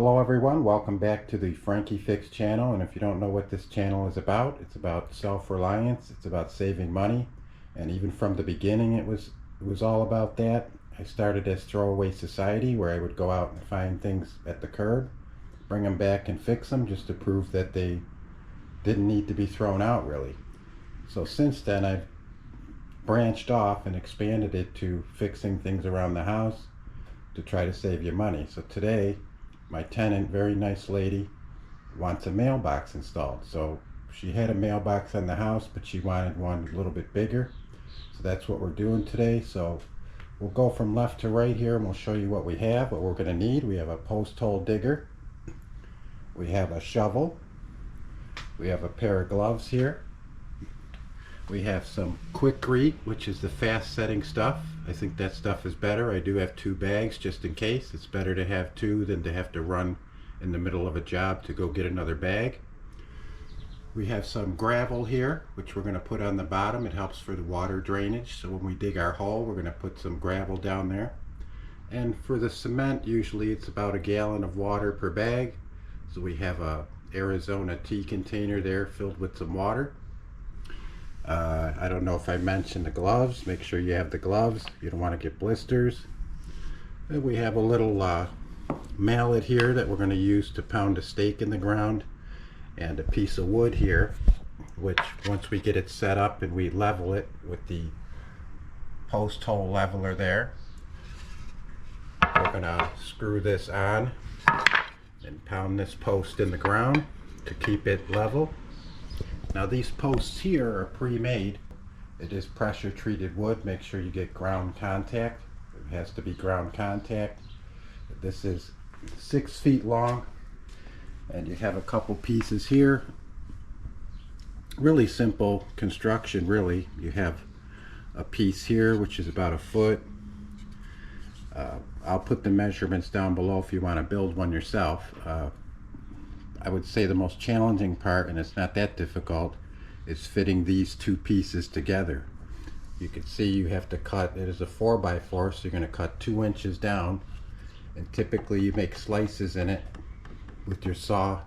Hello everyone, welcome back to the Frankie Fix channel. And if you don't know what this channel is about, it's about self-reliance, it's about saving money. And even from the beginning it was all about that. I started as Throwaway Society, where I would go out and find things at the curb, bring them back and fix them just to prove that they didn't need to be thrown out really. So since then I've branched off and expanded it to fixing things around the house to try to save you money. So today my tenant, very nice lady, wants a mailbox installed. So she had a mailbox on the house, but she wanted one a little bit bigger. So that's what we're doing today. So we'll go from left to right here and we'll show you what we have, what we're going to need. We have a post hole digger. We have a shovel. We have a pair of gloves here. We have some Quikrete, which is the fast setting stuff. I think that stuff is better. I do have 2 bags just in case. It's better to have 2 than to have to run in the middle of a job to go get another bag. We have some gravel here, which we're going to put on the bottom. It helps for the water drainage. So when we dig our hole, we're going to put some gravel down there. And for the cement, usually it's about 1 gallon of water per bag. So we have a Arizona tea container there filled with some water. I don't know if I mentioned the gloves. Make sure you have the gloves. You don't want to get blisters. And we have a little mallet here that we're going to use to pound a stake in the ground, and a piece of wood here, which once we get it set up and we level it with the post hole leveler there, we're going to screw this on and pound this post in the ground to keep it level. Now these posts here are pre-made. It is pressure treated wood. Make sure you get ground contact. It has to be ground contact. This is 6 feet long, and you have a couple pieces here. Really simple construction really. You have a piece here which is about 1 foot. I'll put the measurements down below if you want to build one yourself. I would say the most challenging part, and it's not that difficult, is fitting these 2 pieces together. You can see you have to cut, it is a 4x4, so you're going to cut 2 inches down, and typically you make slices in it with your saw,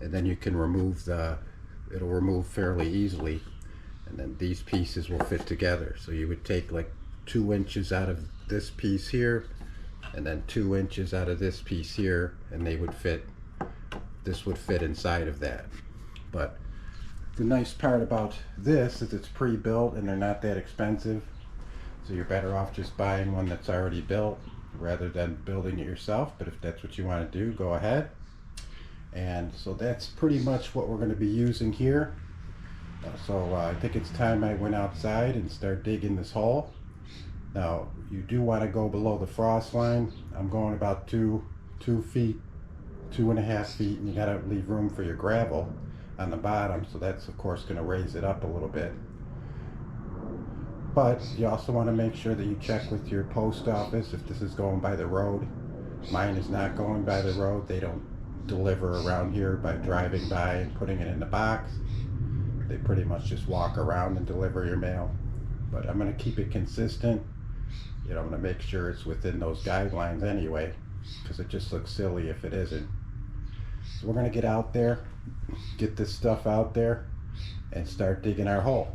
and then you can remove it'll remove fairly easily, and then these pieces will fit together. So you would take like 2 inches out of this piece here, and then 2 inches out of this piece here, and they would fit. This would fit inside of that. But the nice part about this is it's pre-built and they're not that expensive. So you're better off just buying one that's already built rather than building it yourself. But if that's what you want to do, go ahead. And so that's pretty much what we're going to be using here. So I think it's time I went outside and start digging this hole. Now you do want to go below the frost line. I'm going about 2 feet, 2.5 feet, and you got to leave room for your gravel on the bottom, so that's of course going to raise it up a little bit. But you also want to make sure that you check with your post office if this is going by the road. Mine is not going by the road. They don't deliver around here by driving by and putting it in the box. They pretty much just walk around and deliver your mail. But I'm going to keep it consistent. You know, I'm going to make sure it's within those guidelines anyway, because it just looks silly if it isn't. So we're going to get out there, get this stuff out there, and start digging our hole.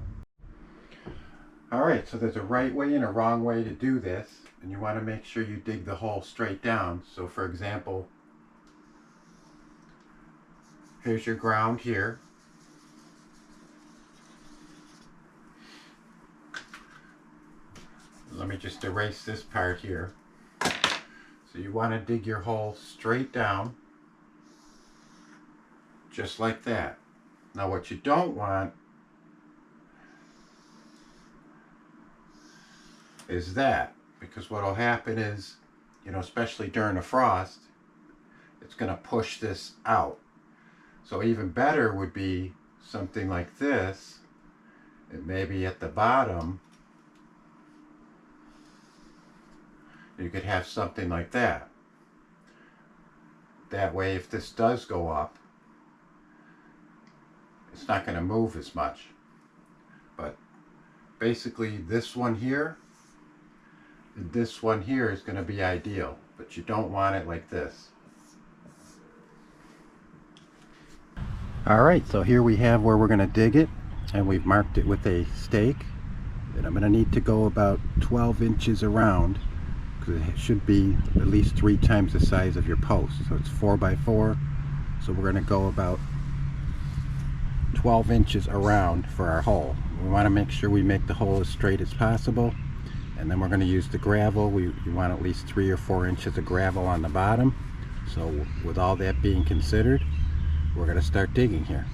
Alright, so there's a right way and a wrong way to do this, and you want to make sure you dig the hole straight down. So for example, here's your ground here. Let me just erase this part here. So you want to dig your hole straight down, just like that. Now what you don't want is that, because what will happen is, you know, especially during a frost, it's going to push this out. So even better would be something like this, and maybe at the bottom you could have something like that. That way if this does go up, it's not going to move as much. But basically this one here and this one here is going to be ideal, but you don't want it like this. Alright, so here we have where we're going to dig it, and we've marked it with a stake. And I'm going to need to go about 12 inches around, because it should be at least 3 times the size of your post. So it's 4 by 4, so we're going to go about 12 inches around for our hole. We want to make sure we make the hole as straight as possible, and then we're going to use the gravel. You want at least 3 or 4 inches of gravel on the bottom. So with all that being considered, we're going to start digging here.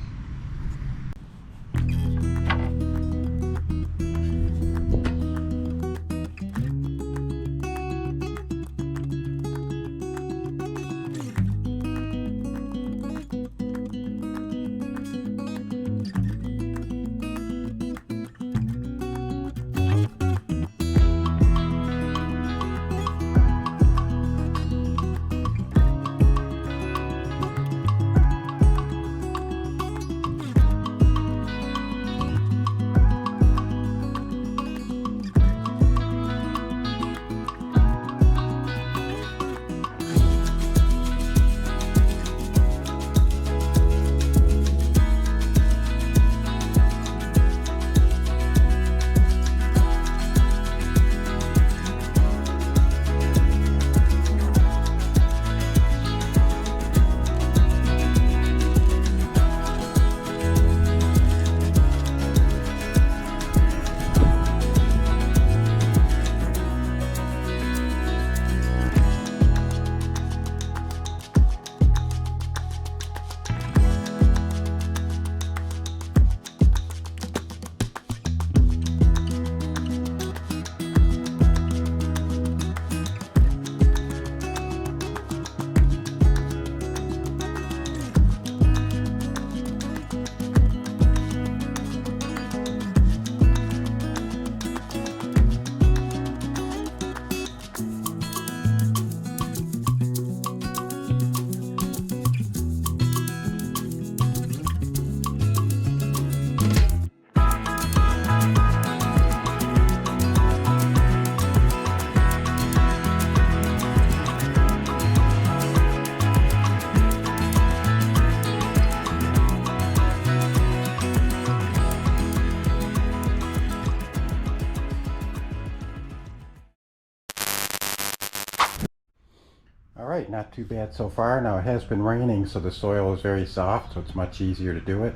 Alright, not too bad so far. Now it has been raining, so the soil is very soft, so it's much easier to do it.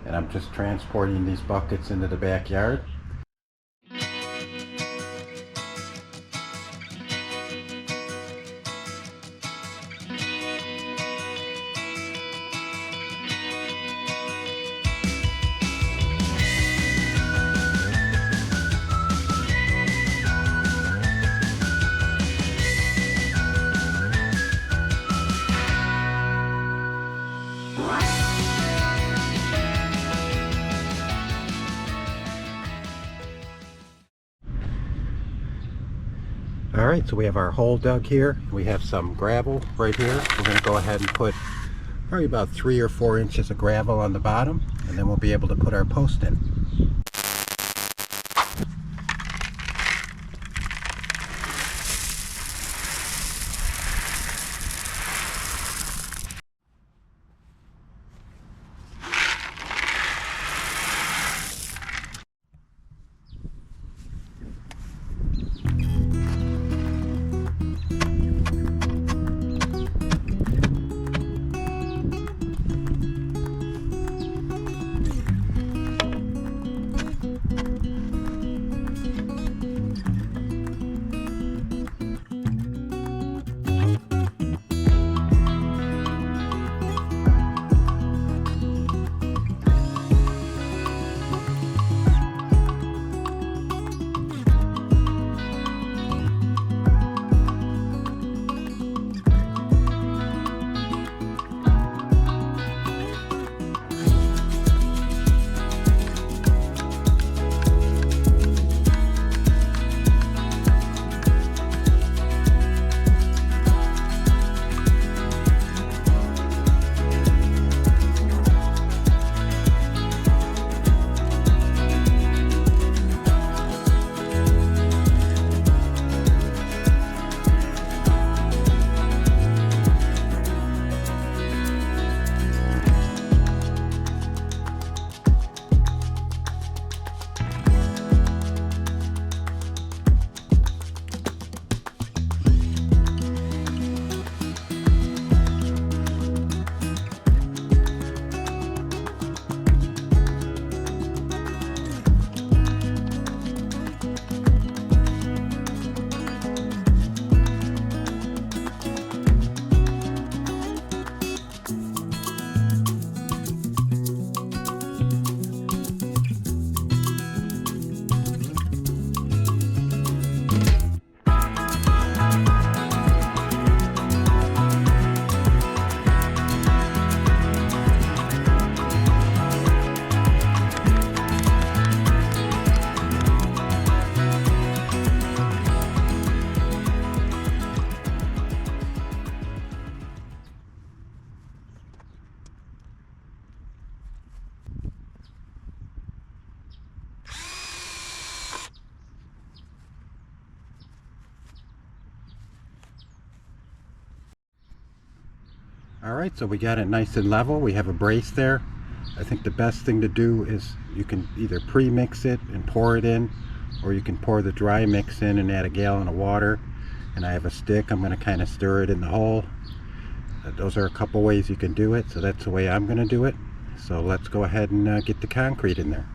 And I'm just transporting these buckets into the backyard. Alright, so we have our hole dug here. We have some gravel right here. We're going to go ahead and put probably about 3 or 4 inches of gravel on the bottom, and then we'll be able to put our post in. Alright, so we got it nice and level. We have a brace there. I think the best thing to do is you can either pre-mix it and pour it in, or you can pour the dry mix in and add a gallon of water. And I have a stick. I'm going to kind of stir it in the hole. Those are a couple ways you can do it, so that's the way I'm going to do it. So let's go ahead and get the concrete in there.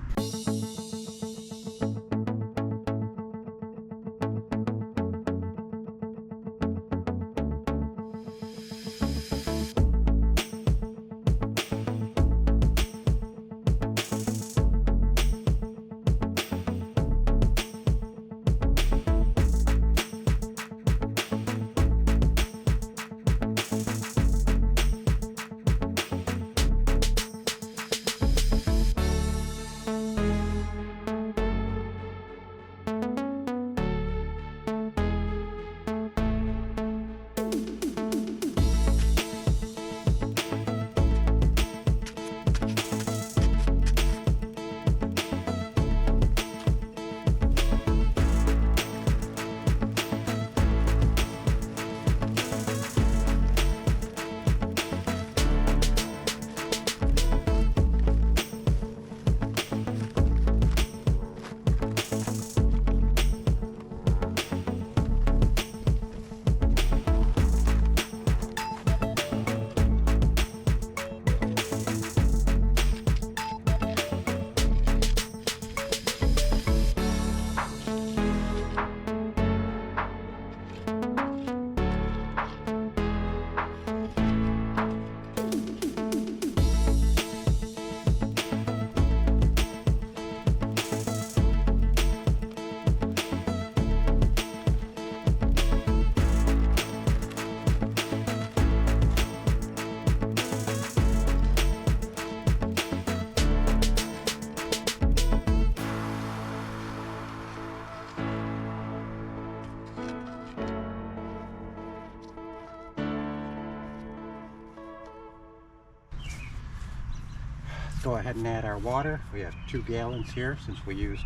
Go ahead and add our water. We have 2 gallons here since we used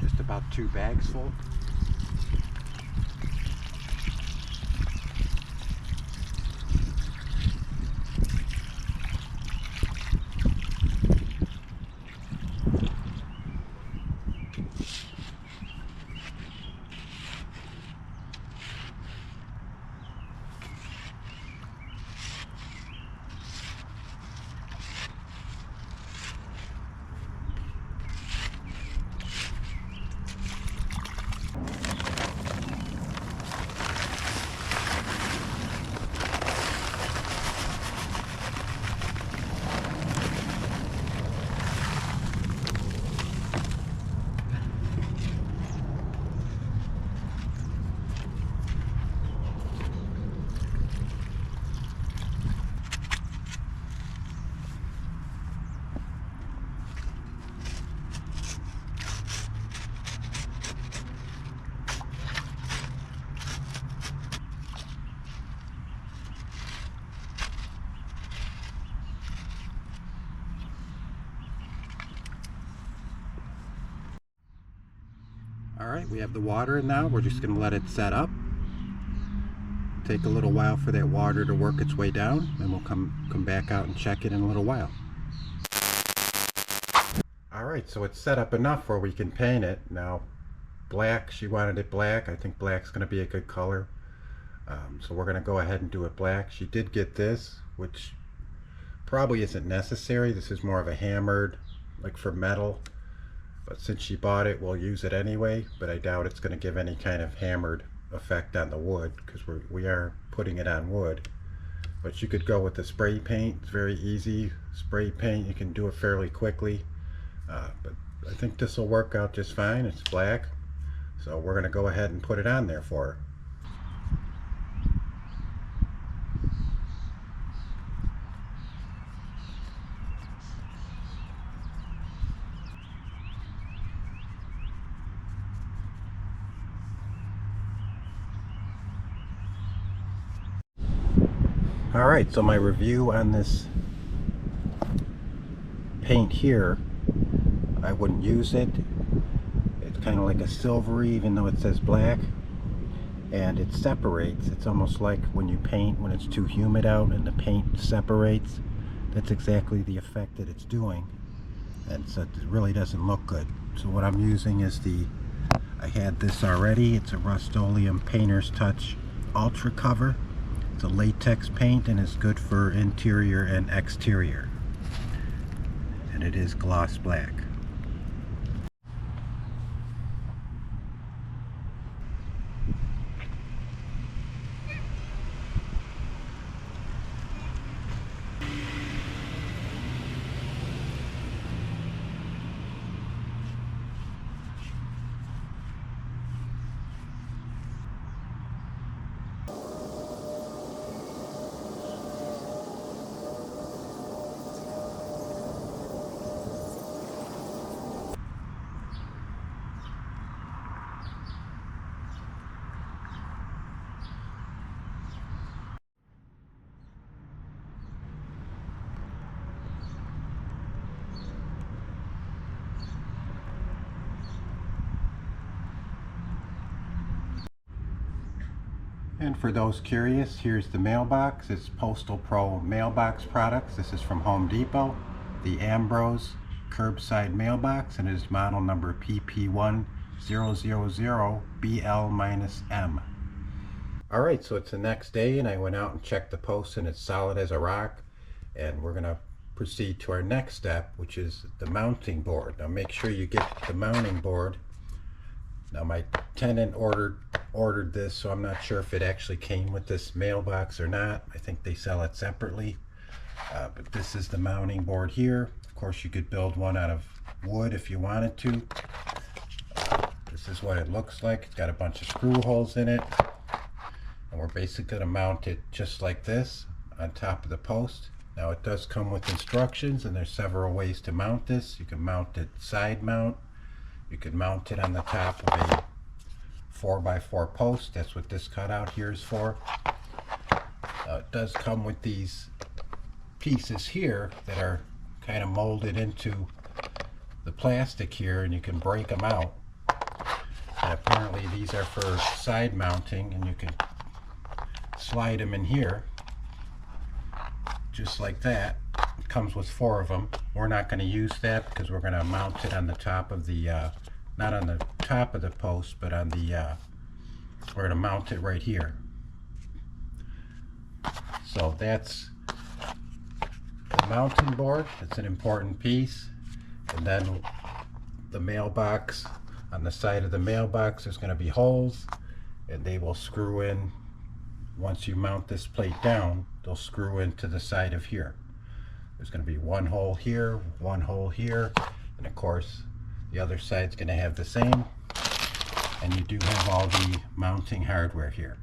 just about 2 bags full. Alright, we have the water in now. We're just going to let it set up. Take a little while for that water to work its way down, and we'll come back out and check it in a little while. Alright, so it's set up enough where we can paint it. Now, black, she wanted it black. I think black's going to be a good color. So we're going to go ahead and do it black. She did get this, which probably isn't necessary. This is more of a hammered, like for metal. But since she bought it, we'll use it anyway, but I doubt it's going to give any kind of hammered effect on the wood, because we are putting it on wood. But you could go with the spray paint. It's very easy. Spray paint, you can do it fairly quickly. But I think this will work out just fine. It's black. So we're going to go ahead and put it on there for her. Alright, so my review on this paint here, I wouldn't use it. It's kind of like a silvery, even though it says black. and it separates. It's almost like when you paint, when it's too humid out and the paint separates. That's exactly the effect that it's doing, and so it really doesn't look good. So what I'm using is I had this already. It's a Rust-Oleum Painter's Touch Ultra Cover. It's a latex paint and it's good for interior and exterior, and it is gloss black. And for those curious, here's the mailbox. It's Postal Pro mailbox products. This is from Home Depot, the Ambrose curbside mailbox, and it is model number PP1000BL-M. Alright, so it's the next day and I went out and checked the post and it's solid as a rock, and we're going to proceed to our next step, which is the mounting board. Now make sure you get the mounting board. Now my tenant ordered this, so I'm not sure if it actually came with this mailbox or not. I think they sell it separately. But this is the mounting board here. Of course, you could build one out of wood if you wanted to. This is what it looks like. It's got a bunch of screw holes in it. And we're basically going to mount it just like this on top of the post. Now it does come with instructions, and there's several ways to mount this. You can mount it side mount. You could mount it on the top of a 4x4 post. That's what this cutout here is for. It does come with these pieces here that are kind of molded into the plastic here, and you can break them out. And apparently these are for side mounting, and you can slide them in here just like that. It comes with 4 of them. We're not going to use that because we're going to mount it on the top of the not on the top of the post, but on the we're going to mount it right here. So that's the mounting board. It's an important piece. And then the mailbox, on the side of the mailbox there's going to be holes, and they will screw in. Once you mount this plate down, they'll screw into the side of here. There's going to be one hole here, one hole here, and of course the other side's going to have the same, and you do have all the mounting hardware here.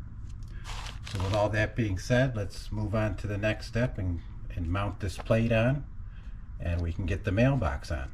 So with all that being said, let's move on to the next step and mount this plate on, and we can get the mailbox on.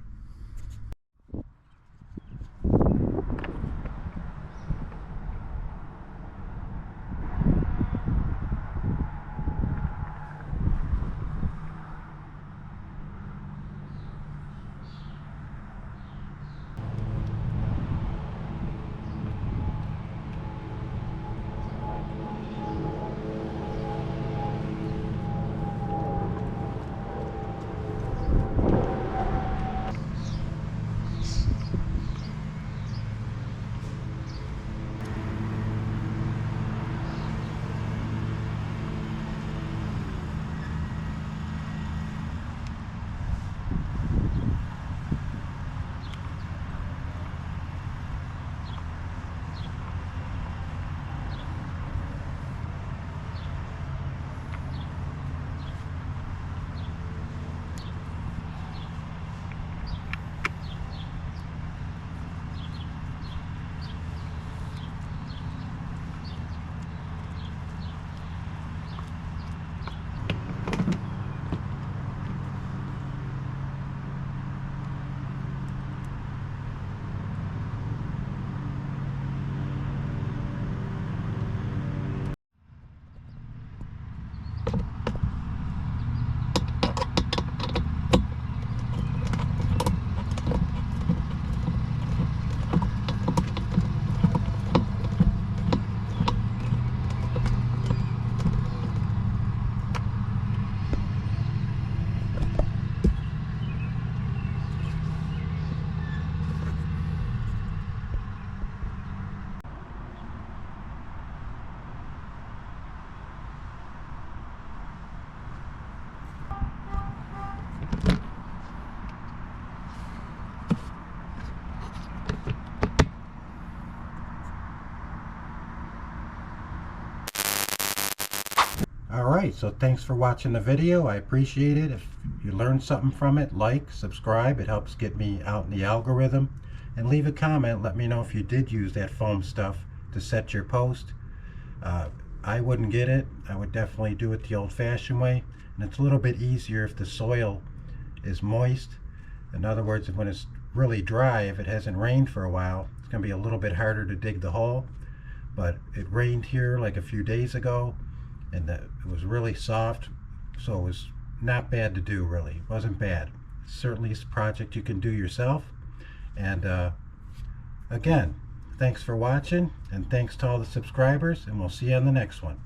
right, so thanks for watching the video. I appreciate it. If you learned something from it, like, subscribe. It helps get me out in the algorithm. And leave a comment. Let me know if you did use that foam stuff to set your post. I wouldn't get it. I would definitely do it the old-fashioned way. And it's a little bit easier if the soil is moist. In other words, when it's really dry, if it hasn't rained for a while, it's going to be a little bit harder to dig the hole. But it rained here like a few days ago, and it was really soft, so it was not bad to do, really. It wasn't bad. Certainly it's a project you can do yourself. And again, thanks for watching, and thanks to all the subscribers, and we'll see you on the next one.